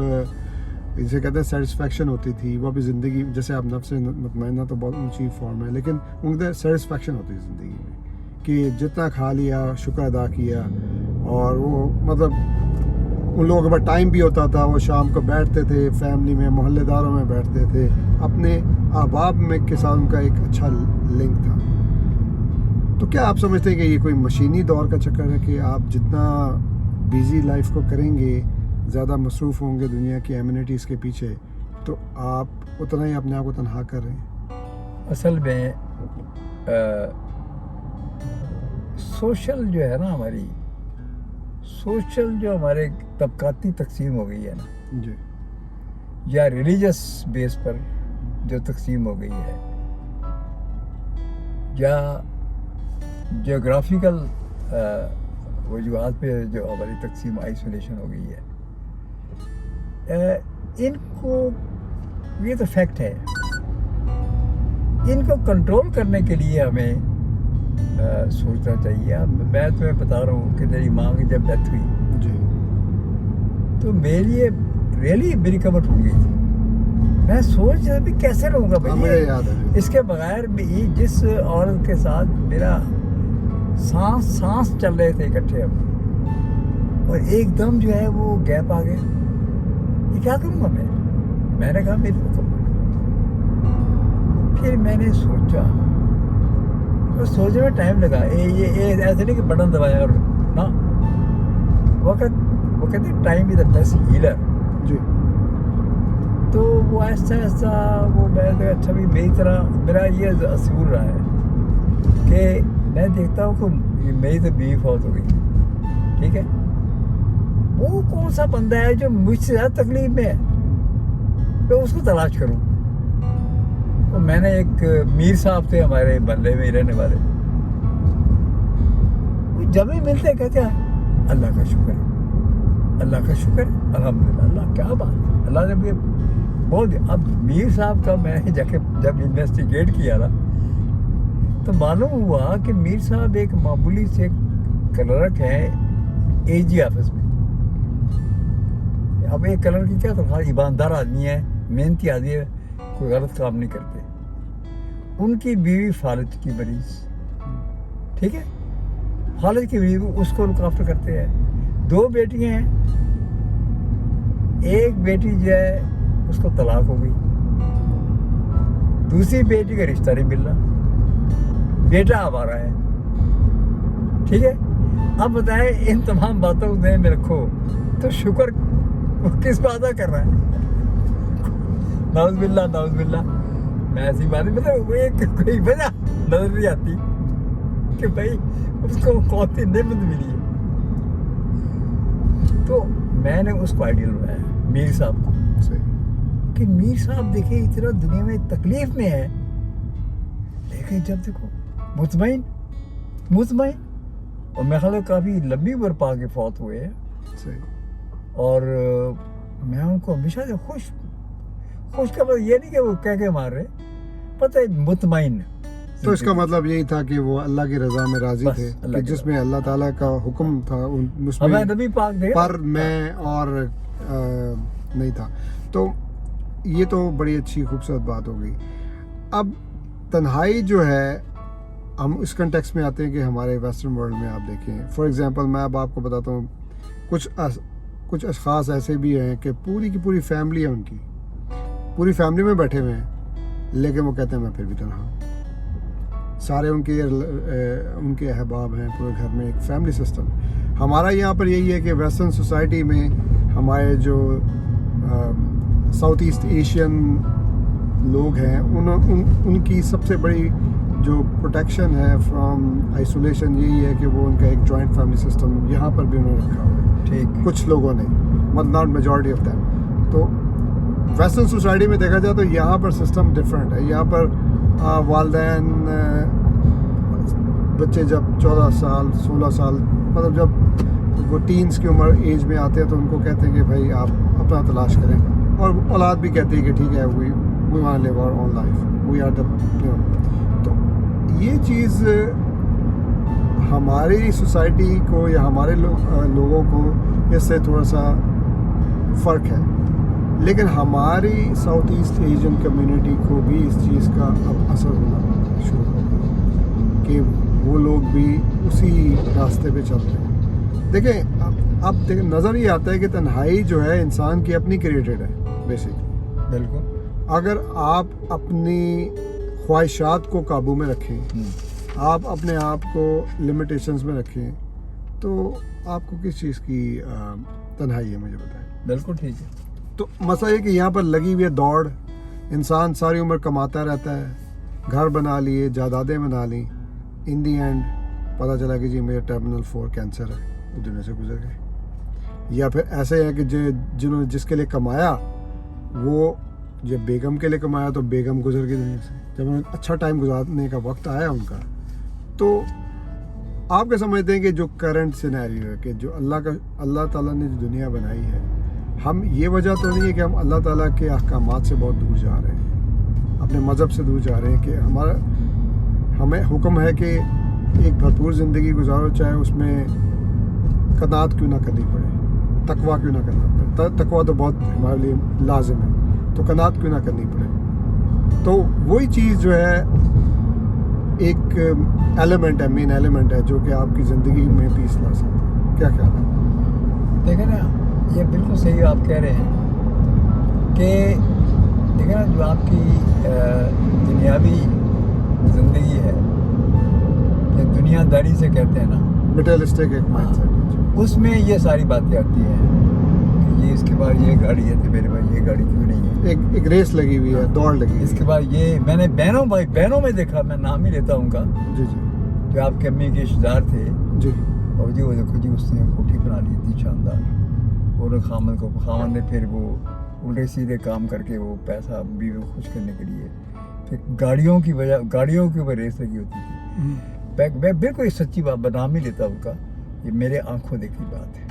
جسے کہتے ہیں سیٹسفیکشن ہوتی تھی، وہ بھی زندگی، جیسے آپ نفس مطمئنہ تو بہت اونچی فارم ہے، لیکن ان کے اندر سیٹسفیکشن ہوتی ہے زندگی میں کہ جتنا کھا لیا شکر ادا کیا، اور وہ مطلب ان لوگوں کے پاس ٹائم بھی ہوتا تھا، وہ شام کو بیٹھتے تھے فیملی میں، محلے داروں میں بیٹھتے تھے، اپنے احباب میں کے ساتھ ان کا ایک اچھا لنک تھا۔ تو کیا آپ سمجھتے ہیں کہ یہ کوئی مشینی دور کا چکر ہے کہ آپ جتنا بیزی لائف کو کریں گے، زیادہ مصروف ہوں گے دنیا کی ایمینٹیز کے پیچھے، تو آپ اتنا ہی اپنے آپ کو تنہا کر رہے ہیں؟ اصل میں سوشل جو ہے نا، ہماری سوشل جو ہمارے طبقاتی تقسیم ہو گئی ہے نا، جی، یا ریلیجس بیس پر جو تقسیم ہو گئی ہے، یا جیوگرافیکل وجوہات پہ جو ہماری تقسیم آئسولیشن ہو گئی ہے، ان کو، یہ تو فیکٹ ہے، ان کو کنٹرول کرنے کے لیے ہمیں سوچنا چاہیے۔ اب میں تمہیں بتا رہا ہوں کہ میری ماں کی جب ڈیتھ ہوئی جی، تو میری کمر ٹوٹ گئی تھی، میں سوچ رہا بھی کیسے رہوں گا مجھے بھائی، یاد ہے، اس کے بغیر بھی جس عورت کے ساتھ میرا سانس چل رہے تھے اکٹھے اب، اور ایک دم جو ہے وہ گیپ آ گیا، یہ کیا کروں گا میں نے کہا میری تو کمر۔ پھر میں نے سوچا، اور سوچنے میں ٹائم لگا، یہ ایسے نہیں کہ بٹن دبایا اور نا، وہ کہتے ہیں time is the best healer. جی، تو وہ آہستہ آہستہ وہ میں نے اچھا بھی میری طرح میرا یہ اصول رہا ہے کہ میں دیکھتا ہوں کہ میری تو بیوی فوت ہو گئی، ٹھیک ہے، وہ کون سا بندہ ہے جو مجھ سے زیادہ تکلیف میں ہے، میں اس کو تلاش کروں۔ تو میں نے ایک میر صاحب تھے ہمارے محلے میں رہنے والے، وہ जब भी मिलते कहते हैं अल्लाह का शुक्र है, अल्लाह का शुक्र है, अल्हम्दुलिल्लाह। अल्लाह क्या बात है, अल्लाह ने भी बहुत। अब मीर साहब का मैं जाके जब इन्वेस्टिगेट किया ना तो मालूम हुआ कि मीर साहब एक मामूली से क्लर्क है एजी ऑफिस में। अब एक क्लर्क की क्या तनख्वाह, ईमानदार आदमी है, मेहनती आदमी है, कोई गलत काम नहीं करते। उनकी बीवी फालिज की मरीज, ठीक है, फालिज की बीवी उसको लुक आफ्टर करते हैं। 2 बेटियां हैं, एक बेटी जो है उसको तलाक हो गई, दूसरी बेटी का रिश्ता नहीं मिल रहा, बेटा हमारा है, ठीक है। अब बताएं इन तमाम बातों को ध्यान में रखो तो शुक्र वो किस बात का कर रहा है? नाउज़ बिल्लाह। मैं ऐसी बात नहीं, मतलब वो एक कोई वजह नजर नहीं आती कि भाई उसको कौन सी नेमत मिली है। तो मैंने उसको आइडियल बनाया मीर साहब को, सही। कि मीर साहब देखिए इतना दुनिया में तकलीफ में है, लेकिन जब देखो मुतमईन, और मेरे ख्याल काफ़ी लंबी उम्र पा के फौत हुए हैं। सही। और मैं उनको हमेशा से खुश का मतलब ये नहीं कि वो कह के मार रहे, पता है मुतमईन। तो इसका मतलब यही था कि वो अल्लाह की रजा में राजी बस, थे, अल्लाह कि की जिसमें अल्लाह ताला का हुक्म था हमें उसमें नबी पाक दे पर मैं और नहीं था। तो ये तो बड़ी अच्छी खूबसूरत बात हो गई। अब तन्हाई जो है, हम इस कंटेक्स्ट में आते हैं कि हमारे वेस्टर्न वर्ल्ड में आप देखें, फॉर एग्जांपल मैं अब आपको बताता हूँ, कुछ अशख़ास ऐसे भी हैं कि पूरी की पूरी फैमिली है, उनकी पूरी फैमिली में बैठे हुए हैं, लेकिन वो कहते हैं मैं फिर भी तन्हा हूँ। सारे उनके अहबाब हैं, पूरे घर में एक फैमिली सिस्टम। हमारा यहाँ पर यही है कि वेस्टर्न सोसाइटी में हमारे जो साउथ ईस्ट एशियन लोग हैं उनकी सबसे बड़ी जो प्रोटेक्शन है फ्रॉम आइसोलेशन यही है कि वो उनका एक जॉइंट फैमिली सिस्टम यहाँ पर भी उन्होंने रखा हुआ है। ठीक, कुछ लोगों ने, मतलब नॉट मेजॉरिटी ऑफ दैम। तो वेस्टर्न सोसाइटी में देखा जाए तो यहाँ पर सिस्टम डिफरेंट है। यहाँ पर वालिदैन बच्चे जब 14 साल 16 साल, मतलब जब वो टीन्स की उम्र एज में आते हैं तो उनको कहते हैं कि भाई आप अपना तलाश करें, और औलाद भी कहती है कि ठीक है we want live our own life, we are the. तो ये चीज़ हमारी सोसाइटी को या हमारे लोगों को इससे थोड़ा सा फ़र्क है, लेकिन हमारी साउथ ईस्ट एशियन कम्युनिटी को भी इस चीज़ का अब असर होना शुरू हो गया कि वो लोग भी उसी रास्ते पे चल रहे हैं। देखें अब देखें, नज़र ये आता है कि तन्हाई जो है इंसान की अपनी क्रिएटेड है बेसिकली। बिल्कुल। अगर आप अपनी ख्वाहिशात को काबू में रखें, आप अपने आप को लिमिटेशंस में रखें, तो आपको किस चीज़ की तन्हाई है, मुझे बताएं। बिल्कुल ठीक है। तो मसला ये कि यहाँ पर लगी हुई है दौड़, इंसान सारी उम्र कमाता रहता है, घर बना लिए, जायदादें बना ली, इन दी एंड पता चला कि जी मेरा टर्मिनल 4 कैंसर है, वो दुनिया से गुजर गए। या फिर ऐसे है कि जिन्होंने जिसके लिए कमाया वो जब बेगम के लिए कमाया तो बेगम गुजर गई दुनिया से, जब उन्हें अच्छा टाइम गुजारने का वक्त आया उनका। तो आप क्या समझते हैं कि जो करंट सिनेरियो है कि जो अल्लाह ताला ने जो दुनिया बनाई है, हम ये वजह तो नहीं है कि हम अल्लाह ताला के अहकामात से बहुत दूर जा रहे हैं, अपने मज़हब से दूर जा रहे हैं, कि हमें हुक्म है कि एक भरपूर ज़िंदगी गुजारो, चाहे उसमें कनात क्यों ना करनी पड़े, तकवा क्यों ना करना पड़े। तकवा तो बहुत हमारे लिए लाजिम है, तो कनात क्यों ना करनी पड़े। तो वही चीज़ जो है एक एलिमेंट है, मेन एलिमेंट है, जो कि आपकी ज़िंदगी में पीस ला सकता है। क्या ख्याल है? देखें ना, ये बिल्कुल सही आप कह रहे हैं कि देखें ना, जो आपकी दुनियावी ज़िंदगी है, ये दुनियादारी से कहते हैं ना, मटेरियलिस्टिक एक माइंडसेट, उसमें ये सारी बातें आती हैं कि ये इसके बाद ये गाड़ी है तो मेरे भाई ये गाड़ी क्यों नहीं है, एक रेस लगी हुई है, दौड़ लगी हुई है। इसके बाद ये मैंने बहनों में देखा, मैं नाम ही लेता हूँ उनका, जी जी जो आपके अम्मी के रिश्तेदार थे, जी और जी वो देखो जी उसने कोठी बना ली थी शानदार, और खामन ने फिर वो उल्टे सीधे काम करके वो पैसा बीवी को खुश करने के लिए फिर गाड़ियों की ऊपर रेस लगी होती थी। मैं बिल्कुल ये सच्ची बात बदनाम ही लेता उनका, ये मेरे आंखों देखी बात है।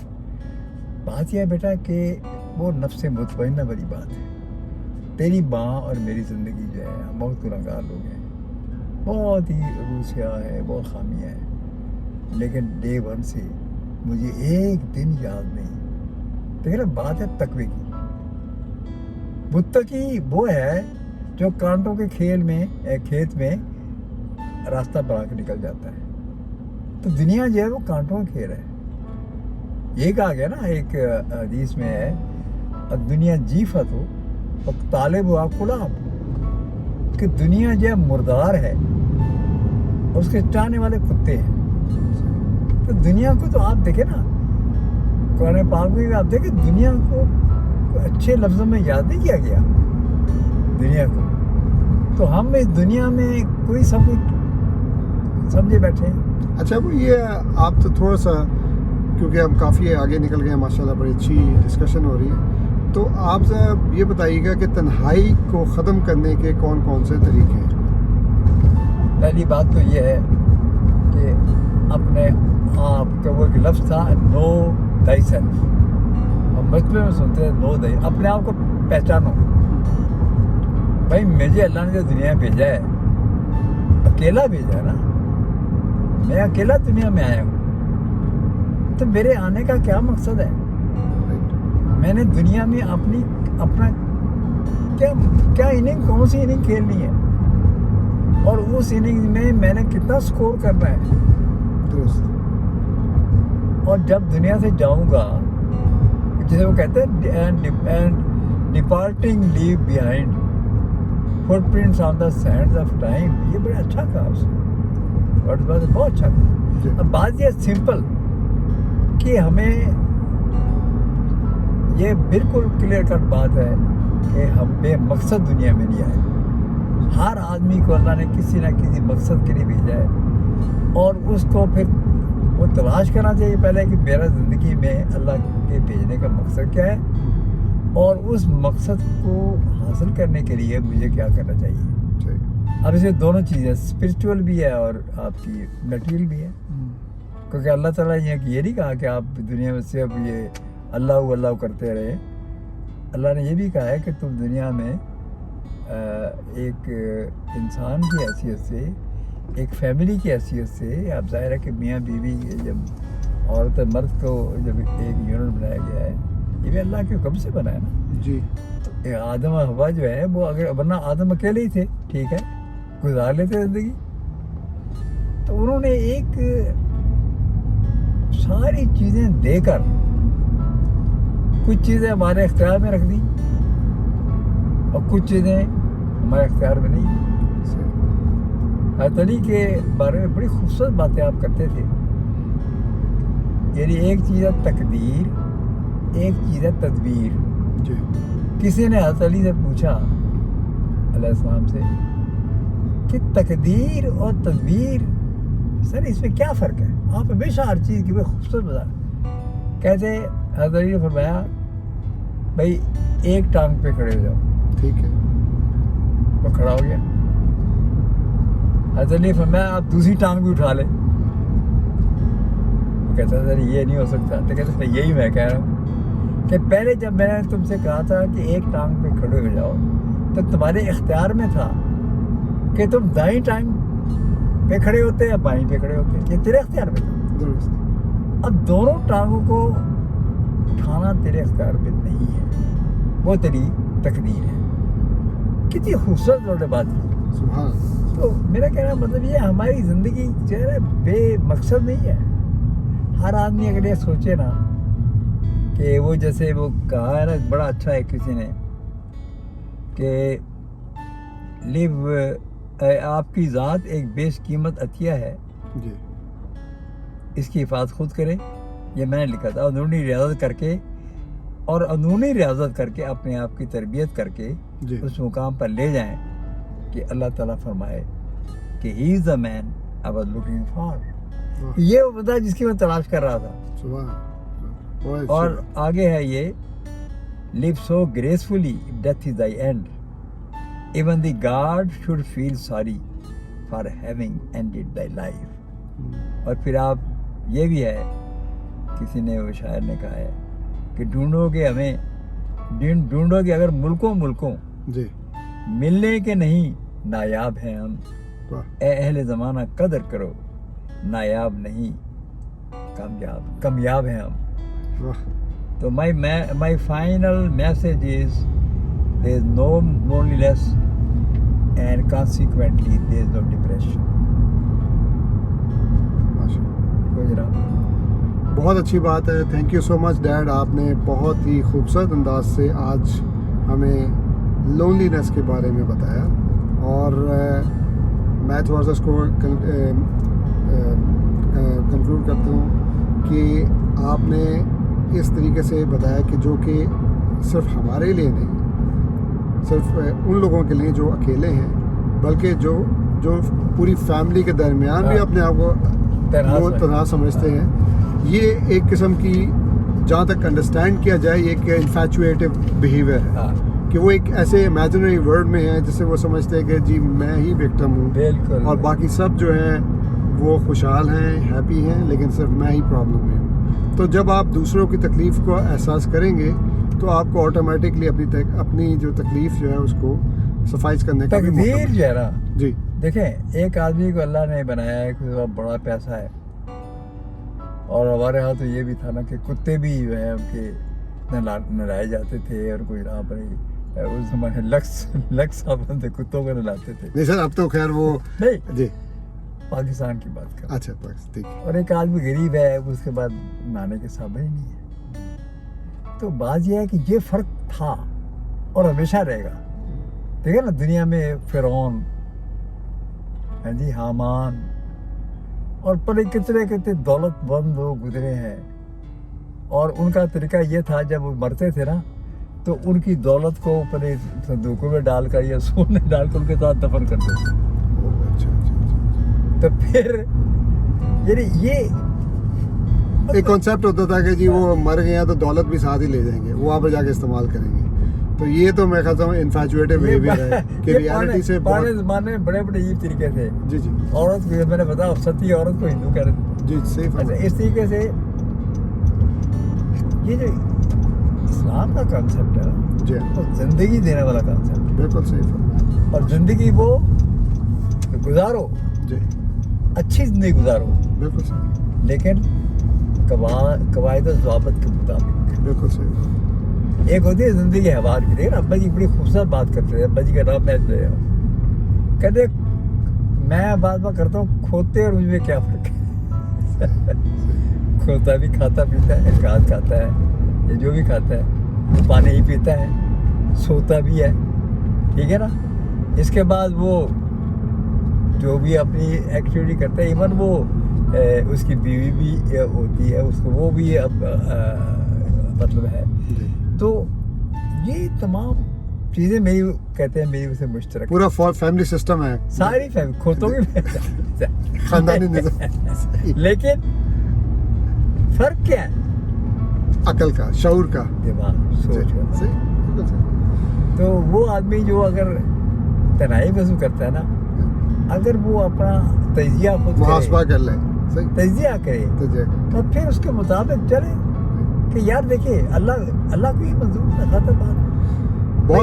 बात यह है बेटा कि वो नफ्स मुतमइन्ना वाली बात है। तेरी माँ और मेरी ज़िंदगी जो है, हम बहुत गुनहगार लोग हैं, बहुत ही रूसिया है, बहुत खामियाँ हैं, लेकिन डे वन से मुझे एक दिन याद नहीं। देखिए ना, बात है तकवे की। मुत्तकी वो है जो कांटों के खेत में रास्ता बना के निकल जाता है। तो दुनिया जो है वो कांटों का खेल है। ये कहा गया ना एक हदीस में है, अब दुनिया जीफत हो और तालिब हुआ गुलाम, कि दुनिया जो है मुर्दार है और उसके चाहने वाले कुत्ते हैं। तो दुनिया को तो आप देखें ना, कुरान पाक में भी आप देखें, दुनिया को अच्छे लफ्ज़ों में याद नहीं किया गया दुनिया को। तो हम इस दुनिया में कोई समझे बैठे हैं। अच्छा, वो ये आप तो थोड़ा सा, क्योंकि हम काफ़ी आगे निकल गए हैं माशाल्लाह, बड़ी अच्छी डिस्कशन हो रही है, तो आप ज़रा ये बताइएगा कि तन्हाई को ख़त्म करने के कौन कौन से तरीके हैं। पहली बात तो ये है कि अपने आप का वो एक लफ्ज़ था, नो दाई सेल्फ। हम बचपन में सुनते हैं नो दाई, अपने आप को पहचानो। भाई मुझे अल्लाह ने जो दुनिया में भेजा है, अकेला भेजा है ना, मैं अकेला दुनिया में आया हूँ। तो मेरे आने का क्या मकसद है? मैंने दुनिया में अपना क्या इनिंग, कौन सी इनिंग खेलनी है, और उस इनिंग में मैंने कितना स्कोर करना है। और जब दुनिया से जाऊंगा, जिसे वो कहते हैं departing leave behind footprints on the Sands of time, ये बड़ा अच्छा कहा उसने, बहुत अच्छा कहा। अब बात ये सिंपल कि हमें ये बिल्कुल क्लियर कट बात है कि हम बेमकसद दुनिया में नहीं आए। हर आदमी को अल्लाह ने किसी ना किसी मकसद के लिए भेजा है, और उसको फिर वो तलाश करना चाहिए पहले कि मेरा ज़िंदगी में अल्लाह के भेजने का मकसद क्या है, और उस मकसद को हासिल करने के लिए मुझे क्या करना चाहिए। अब इसमें दोनों चीज़ें, स्पिरिचुअल भी है और आपकी मटेरियल भी है। क्योंकि अल्लाह ताला ये नहीं कहा कि आप दुनिया में सिर्फ ये अल्लाह अल्लाह करते रहे। अल्लाह ने ये भी कहा है कि तुम दुनिया में एक इंसान की हैसियत से, एक फैमिली की हैसियत से, आप ज़ाहिर है कि मियाँ बीवी, जब औरत मर्द को जब एक यूनिट बनाया गया है, ये भी अल्लाह के हुक्म से बनाया ना जी। तो आदम और हवा जो है वो, अगर वरना आदम अकेले ही थे, ठीक है, गुजार लेते ज़िंदगी। तो उन्होंने एक सारी चीज़ें देकर कुछ चीज़ें हमारे इख्तियार में रख दी और कुछ चीज़ें हमारे इख्तियार में नहीं। हज़रत अली के बारे में बड़ी खूबसूरत बातें आप करते थे। यानी एक चीज़ है तकदीर, एक चीज़ है तदबीर। किसी ने हज़रत अली से पूछा अलैहिस्सलाम से कि तकदीर और तदबीर, सर इसमें क्या फ़र्क है? आप हमेशा हर चीज़ की बड़ी खूबसूरत बता। कहते हज़रत अली ने फरमाया, भाई एक टांग पे खड़े हो जाओ। ठीक है, वो खड़ा हो गया। हज़रत अली ने फरमाया, आप दूसरी टांग भी उठा ले। कहता सर ये नहीं हो सकता। तो कहते यही मैं कह रहा हूँ कि पहले जब मैंने तुमसे कहा था कि एक टांग पे खड़े हो जाओ, तो तुम्हारे इख्तियार में था कि तुम दाईं टांग पे खड़े होते या बाईं पे खड़े होते, ये तेरे इख्तियार में था। अब दोनों टांगों को उठाना तेरे इख्तियार में नहीं है, वो तेरी तकदीर है। कितनी खूबसूरत उन्होंने बात की। सुभान। तो मेरा कहना मतलब ये, हमारी ज़िंदगी जो है बेमकसद नहीं है। हर आदमी अगर ये सोचे ना कि वो, जैसे वो कहा है ना, बड़ा अच्छा है किसी ने कि लिव, आपकी ज़ात एक बेशकीमत अतिया है जी, इसकी हिफाजत खुद करें। ये मैंने लिखा था। अंदरूनी रियाजत करके और अंदरूनी रियाजत करके अपने आप की तरबियत करके जी। उस मुकाम पर ले जाएं कि अल्लाह ताला फरमाए कि he is the man I was looking for. ये वो बंदा जिसकी मैं तलाश कर रहा था। सुभान। और आगे है ये, live so gracefully death is the end, even the God should feel sorry for having ended the life. اور پھر آپ یہ بھی ہے, کسی نے, وہ شاعر نے کہا ہے کہ ڈھونڈو گے اگر ملکوں جی ملنے کے نہیں نایاب ہیں ہم, واہ اے اہل زمانہ قدر کرو, نایاب نہیں کامیاب ہیں ہم. واہ تو my final message is there is no loneliness and consequently there is no depression. بہت اچھی بات ہے. Thank you so much dad, آپ نے بہت ہی خوبصورت انداز سے آج ہمیں لونلینس کے بارے میں بتایا, اور میں تھوڑا سا اس کو کنکلوڈ کرتا ہوں کہ آپ نے اس طریقے سے بتایا کہ جو کہ صرف ہمارے لیے نہیں, صرف ان لوگوں کے لیے جو اکیلے ہیں, بلکہ جو پوری فیملی کے درمیان بھی اپنے آپ کو تنہا سمجھتے ہیں. یہ ایک قسم کی, جہاں تک انڈرسٹینڈ کیا جائے, یہ ایک انفیچویٹو بیہیویئر ہے کہ وہ ایک ایسے امیجنری ورلڈ میں ہے جس سے وہ سمجھتے ہیں کہ جی میں ہی وکٹم ہوں, بالکل, اور باقی سب جو ہیں وہ خوشحال ہیں, ہیپی ہیں, لیکن صرف میں ہی پرابلم میں ہوں. تو جب آپ دوسروں کی تکلیف کو احساس کریں گے تو آپ کو آٹومیٹکلی اپنی جو تکلیف جو ہے اس کو صفائز کرنے کا تقدیر جو ہے نا. جی دیکھیں, ایک آدمی کو اللہ نے بنایا ہے کہ بڑا پیسہ ہے, اور ہمارے ہاں تو یہ بھی تھا نا کہ کتے بھی جو ہیں ان کے نہلائے جاتے تھے, اور کوئی یہاں پر اس زمانے لکس صابن سے کتوں کو نہلاتے تھے. نہیں سر, اب تو خیر وہ نہیں, جی پاکستان کی بات کر. اچھا ٹھیک ہے. اور ایک آدمی غریب ہے, اس کے بعد نہانے کے صابن ہی نہیں ہے. تو بات یہ ہے کہ یہ فرق تھا اور ہمیشہ رہے گا. دیکھیں نا, دنیا میں فرعون, ہاں جی, حامان, اور پڑے کتنے دولت مند لوگ گزرے ہیں, اور ان کا طریقہ یہ تھا جب وہ مرتے تھے نا تو ان کی دولت کو پڑے صندوقوں میں ڈال کر یا سونے ڈال کر ان کے ساتھ دفن کرتے تھے. تو پھر یعنی یہ ایک کانسیپٹ ہوتا تھا کہ جی وہ مر گیا تو دولت بھی ساتھ ہی لے جائیں گے, وہ وہاں پہ جا کے استعمال کریں گے. تو یہ تو میں کہتا ہوں انفیچویٹو بیہیویئر ہے کہ ریالٹی سے پرانے زمانے میں بڑے عجیب طریقے تھے. جی جی, عورت کو, میں نے بتایا, ستی عورت کو ہندو کہہ رہے تھے. جی صحیح. اچھا, اس طریقے سے یہ جو اسلام کا کانسیپٹ ہے جی وہ زندگی دینے والا کانسیپٹ ہے. بالکل صحیح فرمایا. اور زندگی وہ گزارو, جی اچھی زندگی گزارو, بالکل صحیح, لیکن قواعد و ضوابط کے مطابق. بالکل صحیح. ایک ہوتی ہے زندگی حوار کی. دیکھ نا, ابا جی بڑی خوبصورت بات کرتے ہیں. ابا جی کا نام میں لے رہا ہوں, کہتے میں بات کرتا ہوں کھوتے اور مجھ میں کیا فرق ہے. کھوتا بھی کھاتا پیتا ہے, گھاس کھاتا ہے, یہ جو بھی کھاتا ہے, پانی ہی پیتا ہے, سوتا بھی ہے, ٹھیک ہے نا. اس کے بعد وہ جو بھی اپنی ایکٹیویٹی کرتا ہے, ایون وہ اس کی بیوی بھی ہوتی ہے, اس کو وہ بھی مطلب ہے. تو یہ تمام چیزیں میری کہتے ہیں میری اسے مشترک, پورا فیملی سسٹم ہے, ساری فیملی کھوتوں کی خاندانی نظام. لیکن فرق کیا ہے؟ عقل کا, شعور کا, دماغ, سوچ کا. صحیح. تو وہ آدمی جو اگر تنہائی محسوس کرتا ہے نا, اگر وہ اپنا تجزیہ خود محاسبہ کر لے, صحیح تجزیہ کرے, تو پھر اس کے مطابق چلے کہ یار دیکھیں اللہ کو ہی منظور ہے, ختم بات.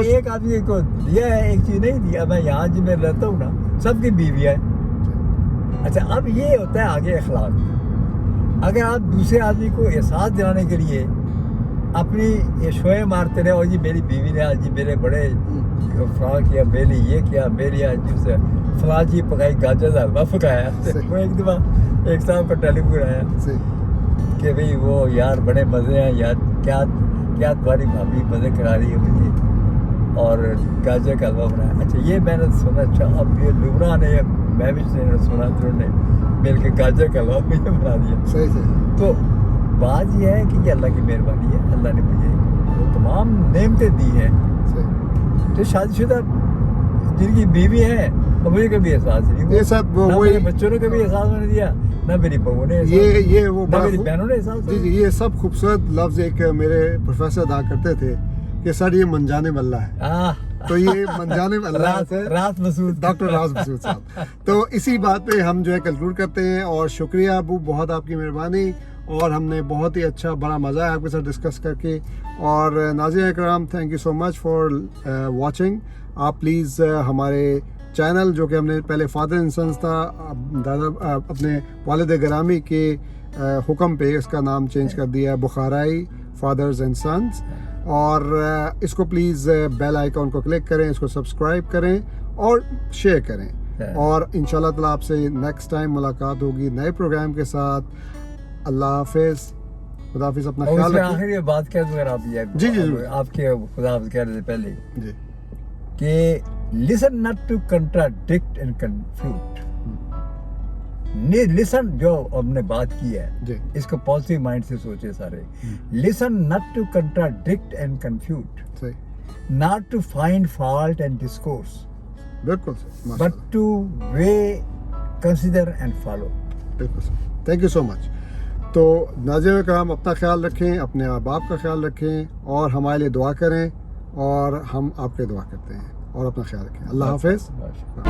ایک آدمی کو دیا ہے, ایک چیز نہیں دیا. میں یہاں جی میں رہتا ہوں نا, سب کی بیوی ہے. اچھا, اب یہ ہوتا ہے آگے اخلاق. اگر آپ دوسرے آدمی کو احساس دلانے کے لیے اپنی یہ شوئیں مارتے رہے, اور جی میری بیوی نے آج جی میرے بڑے فلاں کیا, میرے لیے یہ کیا, میری آج جی سے فلاں چیز پکائی, گاجر کا حلوہ پکایا. وہ ایک دفعہ ایک صاحب کا ٹیلی فون آیا کہ بھئی وہ یار بڑے مزے ہیں یار, کیا تمہاری بھابھی مزے کرا رہی ہے مجھے, اور گاجر کا حلوہ بنایا. اچھا, یہ میں نے سنا. اچھا, اب یہ لبنا نے, میں بھی سنا, انہوں نے مل کے گاجر کا حلوہ مجھے بنا دیا. صحیح. تو بات یہ ہے کہ یہ اللہ کی مہربانی ہے. اللہ نے مجھے تمام نعمتیں دی ہیں. جو شادی شدہ جن کی بیوی ہیں, اور مجھے کبھی احساس نہیں, یہ سب نہ میرے بچوں نے کبھی احساس نہیں دیا, نہ میری بہو نے, یہ وہ نہ میری بہنوں نے احساس. جی یہ سب خوبصورت لفظ ایک میرے پروفیسر ادا کرتے تھے کہ سر یہ منجانے والا ہے. तो ये मनजानिब अल्लाह से रात मसूद डॉक्टर राज मसूद साहब। तो इसी बात पे हम जो है कंक्लूड करते हैं, और शुक्रिया अबू, बहुत आपकी मेहरबानी, और हमने बहुत ही अच्छा बड़ा मज़ा आया आपके साथ डिस्कस करके। और नाज़रीन इकराम, thank you so much for watching. आप प्लीज़ हमारे चैनल, जो कि हमने पहले फादर एंड सन्स था, दादा अपने वालिद गिरामी के हुक्म पे इसका नाम चेंज कर दिया है बुखाराई फादर्स एंड सन्स, और इसको प्लीज़ बेल आइकॉन को क्लिक करें, इसको सब्सक्राइब करें और शेयर करें। और इंशाल्लाह ताला आपसे नेक्स्ट टाइम मुलाकात होगी नए प्रोग्राम के साथ। अल्लाह हाफिज़, खुदा हाफिज़, अपना और ख्याल उसमें रखें। आखिरी बात कह दूँ, अगर आप ये जी, जी, जरूर। आपके खुदा हाफ़िज़ कह रहे थे पहले जी कि listen not to contradict and confuse. Listen, जो हमने बात की है जी इसको पॉजिटिव माइंड से सोचे सारे। Listen not to contradict and confuse, सही, not to find fault and discourse, बिल्कुल सही, बट माशाल्लाह, to weigh consider and follow. बिल्कुल सही। Thank you so much. तो नाज़रीन करम, अपना ख्याल रखें, अपने माँ बाप का ख्याल रखें, और हमारे लिए दुआ करें, और हम आपके दुआ करते हैं, और अपना ख्याल रखें। अल्लाह हाफिज़। माशाअल्लाह।